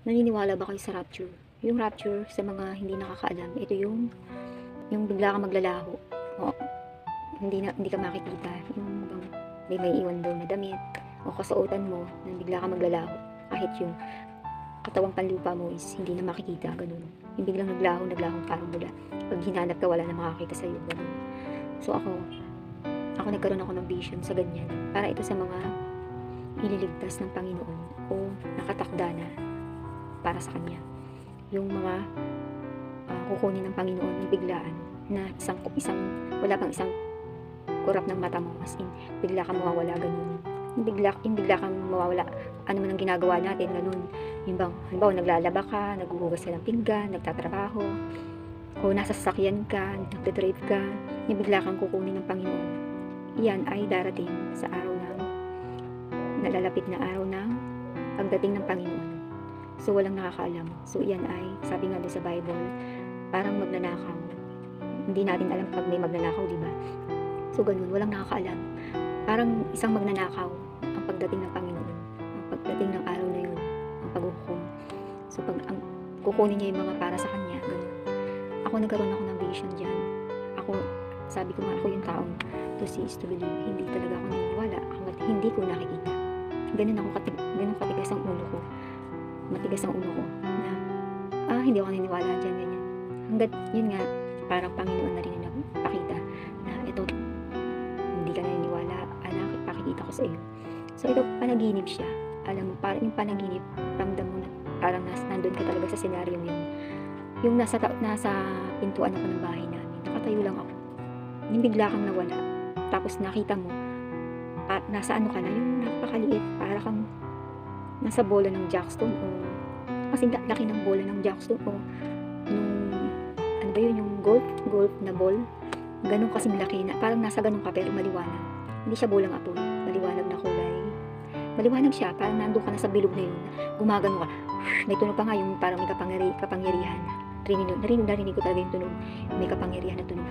Naniniwala ba kayo sa rapture? Yung rapture, sa mga hindi nakakaalam, ito yung bigla kang maglalaho. O, hindi ka makikita. Yung bang may iwan daw na damit o kasuotan mo na bigla kang maglalaho. Kahit yung katawang panlupa mo is hindi na makikita, ganun. Yung biglang naglaho parang bula. Pag hinanap ka, wala na makakita sa'yo, ganun. So ako nagkaroon ako ng vision sa ganyan. Para ito sa mga ililigtas ng Panginoon o nakatakda na para sa Kanya. Yung mga kukunin ng Panginoon ng biglaan na wala pang isang kurap ng mata mo, as in bigla kang mawawala, ganun. Yung bigla kang mawawala, ano man ang ginagawa natin, ganun. Yung bang, halimbawa naglalaba ka, naghuhugas ka ng pinggan, nagtatrabaho, o nasa sasakyan ka, nagdadrive ka, yung bigla kang kukunin ng Panginoon. Iyan ay darating sa nalalapit na araw ng pagdating ng Panginoon. So walang nakakaalam. So iyan ay, sabi nga doon sa Bible, parang magnanakaw. Hindi natin alam pag may magnanakaw, di ba? So ganun, walang nakakaalam. Parang isang magnanakaw ang pagdating ng Panginoon. Ang pagdating ng araw na yun, ang paghuhukom. So pag kukunin niya yung mga para sa Kanya, ganun. Nagkaroon ako ng vision dyan. Sabi ko nga, ako yung taong to see is to believe. Hindi talaga ako naniniwala hanggat hindi ko nakikita. Ganun katigas ang ulo ko. Matigas ang ulo ko na hindi ako naniniwala dyan, ganyan. Hanggat yun nga, parang Panginoon na rin na nagpakita na ito, hindi ka naniniwala, anak, ipakikita ko sa iyo. So ito, panaginip siya. Alam mo, parang yung panaginip, ramdam mo na parang nandun ka talaga sa senaryo yun. Yung nasa pintuan ako ng bahay namin, nakatayo lang ako. Yung bigla kang nawala, tapos nakita mo, nasa ano ka na, yung napakaliit, para kang nasa bola ng jackstone o kasing laki ng bola ng jackstone o ano ba yun, yung golf na ball, ganun kasing laki na parang nasa ganun ka pero maliwanag, hindi siya bolang apoy, maliwanag na kulay, maliwanag siya, parang nandun ka na sa bilog na yun, gumagano ka, may tunog pa nga yung parang may kapangyarihan, narinig ko talaga yung tunog, may kapangyarihan na tunog,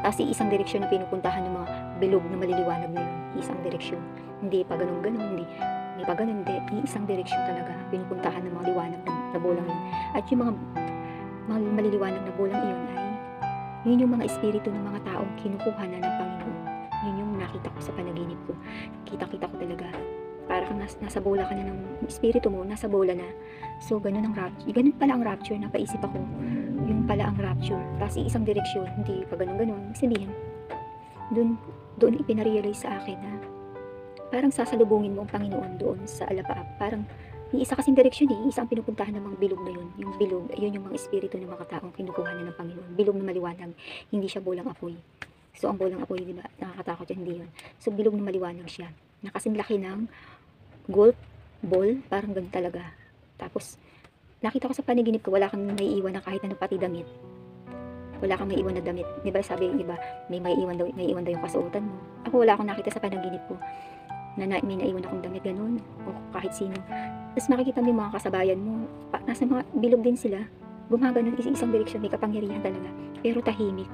kasi isang direksyon na pinupuntahan ng mga bilog na maliliwanag na yun, isang direksyon, hindi pa ganun, hindi pa ganun, isang direksyon talaga pinupuntahan ng mga liwanag na bolang yun. At yung mga maliliwanag na bolang iyon ay yun yung mga espiritu ng mga taong kinukuha na ng Panginoon. Yun yung nakita ko sa panaginip ko. Kita ko talaga, para kang nasa bola ka na ng espiritu mo, nasa bola na. So ganun ang rapture, ganun pala ang rapture. Napaisip ako, yung pala ang rapture, tapos isang direksyon, hindi pa ganun, sabihin doon ipinarealize sa akin na parang sasalubungin mo ang Panginoon doon sa alapaap. Parang isa kasing direksyon, isa ang pinupuntahan ng mga bilog na yun. Yung bilog, yun yung mga espiritu ng mga taong kinukuha na ng Panginoon. Bilog na maliwanag, hindi siya bolang apoy. So ang bolang apoy, di ba, nakakatakot yan, hindi yun. So bilog na maliwanag siya, na kasing laki ng golf ball, parang ganun talaga. Tapos nakita ko sa panaginip ko, wala kang naiiwan na kahit ano, pati damit. Wala kang maiiwan na damit. Di ba sabi, di ba, may maiiwan daw yung kasuotan mo. Ako wala akong nakita sa panaginip ko na may naiwan akong damit, ganun, o kahit sino. Tapos makikita mo yung mga kasabayan mo, nasa mga bilog din sila, gumaganon, isang direksyon, may kapangyarihan talaga, pero tahimik.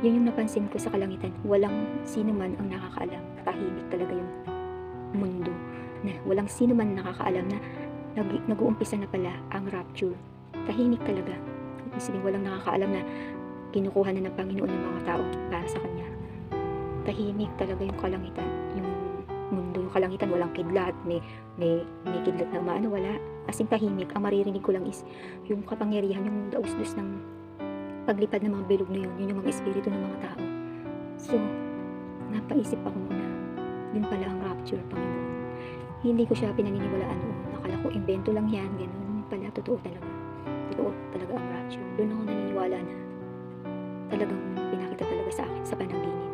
Yun yung napansin ko sa kalangitan, walang sino man ang nakakaalam, tahimik talaga yung mundo, na walang sino man nakakaalam na nag-uumpisa na pala ang rapture. Tahimik talaga. Isipin, walang nakakaalam na kinukuha na ng Panginoon ng mga tao para sa Kanya. Tahimik talaga yung kalangitan, yung mundo, yung kalangitan, walang kidlat, may kidlat na umaano, wala. As in tahimik. Ang maririnig ko lang is yung kapangyarihan, yung daus-dus ng paglipad ng mga bilog na yun yung mga espiritu ng mga tao. So napaisip ako muna, yun pala ang rapture, Panginoon. Hindi ko siya pinaniniwalaan noon, nakala ko invento lang yan, ganun pala, totoo talaga ang rapture. Doon ako naniniwala na talagang pinakita talaga sa akin sa panaginip.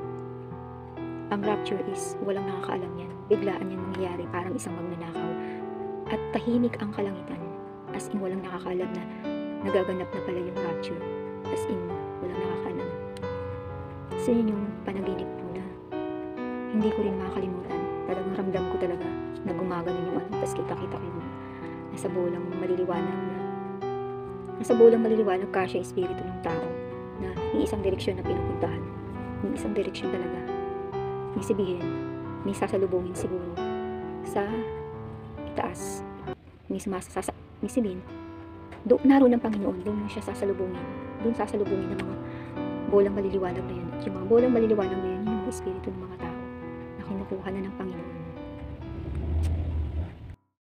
Ang rapture is walang nakakaalam yan, biglaan yan mangyayari, parang isang magnanakaw, at tahimik ang kalangitan, as in walang nakakaalam na nagaganap na pala yung rapture, as in walang nakakaalam. So yun yung panaginip ko na hindi ko rin makakalimutan. Talagang ramdam ko talaga na gumagano yung ano, tapos kita ko yung nasa bolang maliliwanag kasya espiritu ng tao na yung isang direksyon na pinupuntahan, yung isang direksyon talaga. Ibig sabihin, may sasalubungin siguro sa itaas, may Ibig sabihin, naroon ang Panginoon, doon mo siya sasalubungin. Doon sasalubungin ng mga bolang maliliwanag na yun. At yung mga bolang maliliwanag na yun, yung espiritu ng mga tao na kinukuha na ng Panginoon.